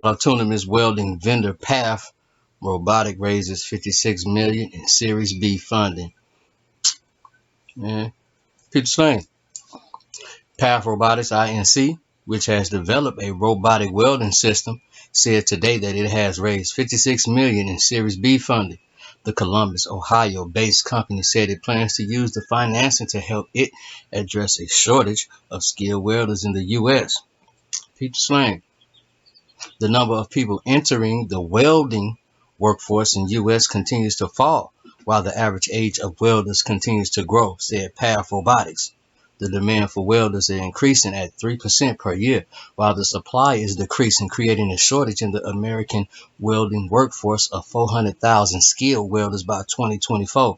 Autonomous welding vendor Path Robotic raises 56 million in Series B funding. Man, people slang. Path Robotics Inc., which has developed a robotic welding system, said today that it has raised 56 million in Series B funding. The Columbus, Ohio-based company said it plans to use the financing to help it address a shortage of skilled welders in the U.S. People slang. The number of people entering the welding workforce in U.S. continues to fall, while the average age of welders continues to grow, said Path Robotics. The demand for welders is increasing at 3% per year, while the supply is decreasing, creating a shortage in the American welding workforce of 400,000 skilled welders by 2024.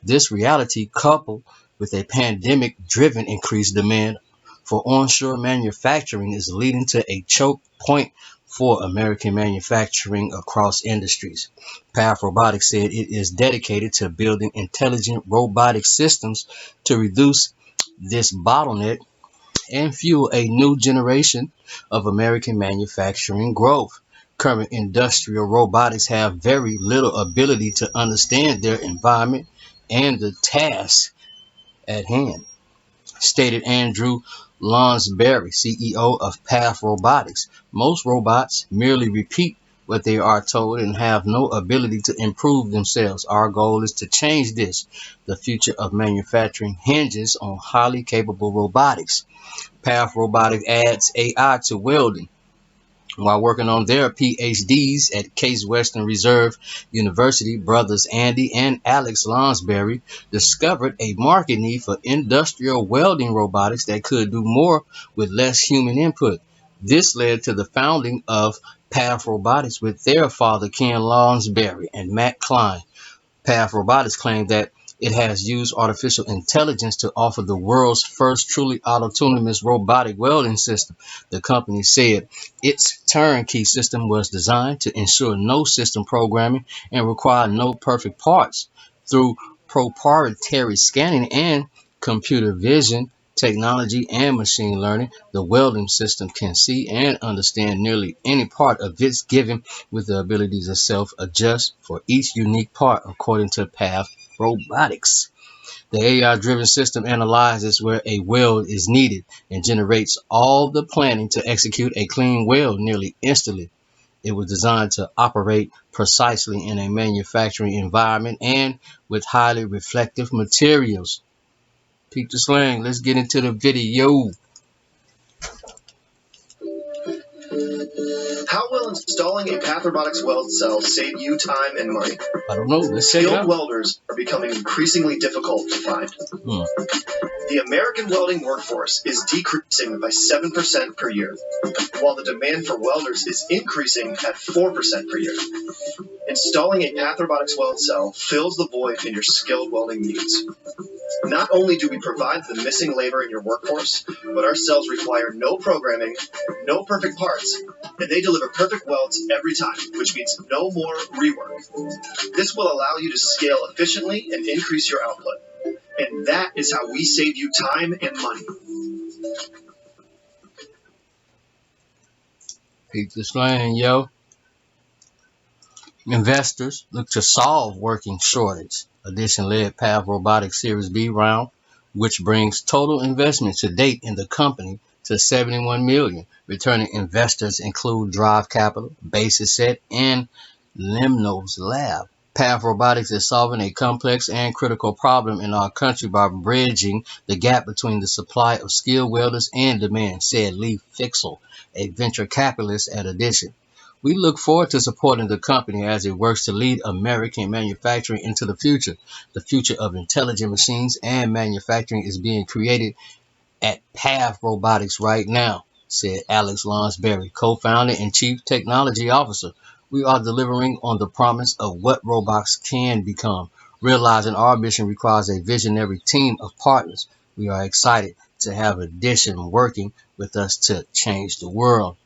This reality, coupled with a pandemic-driven increased demand for onshore manufacturing, is leading to a choke point for American manufacturing across industries. Path Robotics said it is dedicated to building intelligent robotic systems to reduce this bottleneck and fuel a new generation of American manufacturing growth. Current industrial robotics have very little ability to understand their environment and the task at hand, stated Andrew Lonsberry, CEO of Path Robotics. Most robots merely repeat what they are told and have no ability to improve themselves. Our goal is to change this. The future of manufacturing hinges on highly capable robotics. Path Robotics adds AI to welding. While working on their PhDs at Case Western Reserve University, brothers Andy and Alex Lonsberry discovered a market need for industrial welding robotics that could do more with less human input. This led to the founding of Path Robotics with their father Ken Lonsberry and Matt Klein. Path Robotics claimed that it has used artificial intelligence to offer the world's first truly autonomous robotic welding system. The company said its turnkey system was designed to ensure no system programming and require no perfect parts. Through proprietary scanning and computer vision technology and machine learning, the welding system can see and understand nearly any part of its given with the ability to self-adjust for each unique part, according to Path Robotics. The AI-driven system analyzes where a weld is needed and generates all the planning to execute a clean weld nearly instantly. It was designed to operate precisely in a manufacturing environment and with highly reflective materials. Peep the slang. Let's get into the video. How will installing a Path Robotics weld cell save you time and money? I don't know. Let's check it Skilled out. welders are becoming increasingly difficult to find. The American welding workforce is decreasing by 7% per year, while the demand for welders is increasing at 4% per year. Installing a Path Robotics weld cell fills the void in your skilled welding needs. Not only do we provide the missing labor in your workforce, but our cells require no programming, no perfect parts, and they deliver perfect welds every time, which means no more rework. This will allow you to scale efficiently and increase your output. And that is how we save you time and money. Peep the slang, yo. Investors look to solve working shortage. Addition led Path Robotics Series B round, which brings total investment to date in the company to 71 million. Returning investors include Drive Capital, Basis Set, and Limnos Lab. Path Robotics is solving a complex and critical problem in our country by bridging the gap between the supply of skilled welders and demand, said Lee Fixel, a venture capitalist at Addition. We look forward to supporting the company as it works to lead American manufacturing into the future. The future of intelligent machines and manufacturing is being created at Path Robotics right now, said Alex Lonsberry, co-founder and chief technology officer. We are delivering on the promise of what robots can become. Realizing our mission requires a visionary team of partners. We are excited to have Addition working with us to change the world.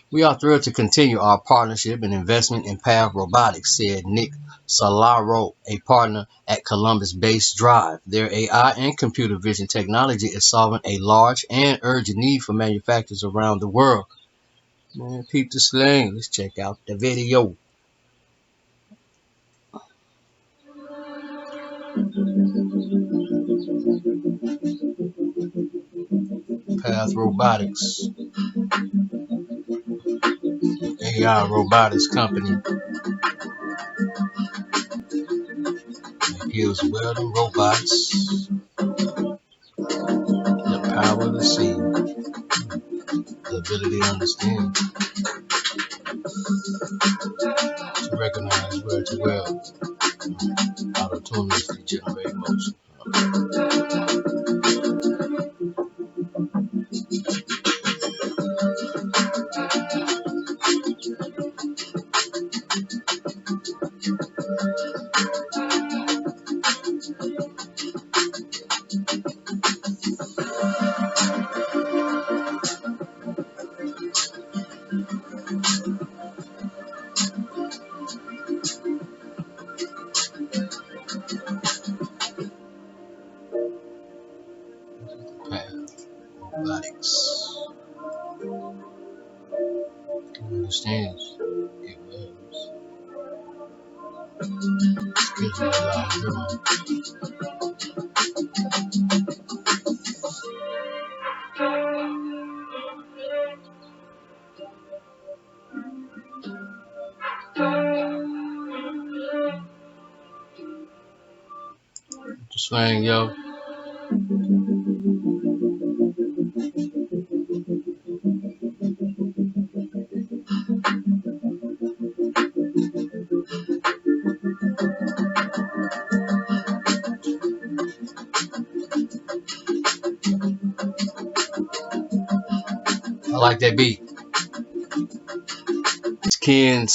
We are thrilled to continue our partnership and investment in Path Robotics, said Nick Solaro, a partner at Columbus-based Drive. Their AI and computer vision technology is solving a large and urgent need for manufacturers around the world. Man, peep the slang. Let's check out the video. Path Robotics, AI robotics company that gives welding robots the power to see, the ability to understand, to recognize where to weld, autonomously generate motion. Path Robotics understands it welds. Gives you a lot of demo. The slang, yo. I like that beat. It's Ken's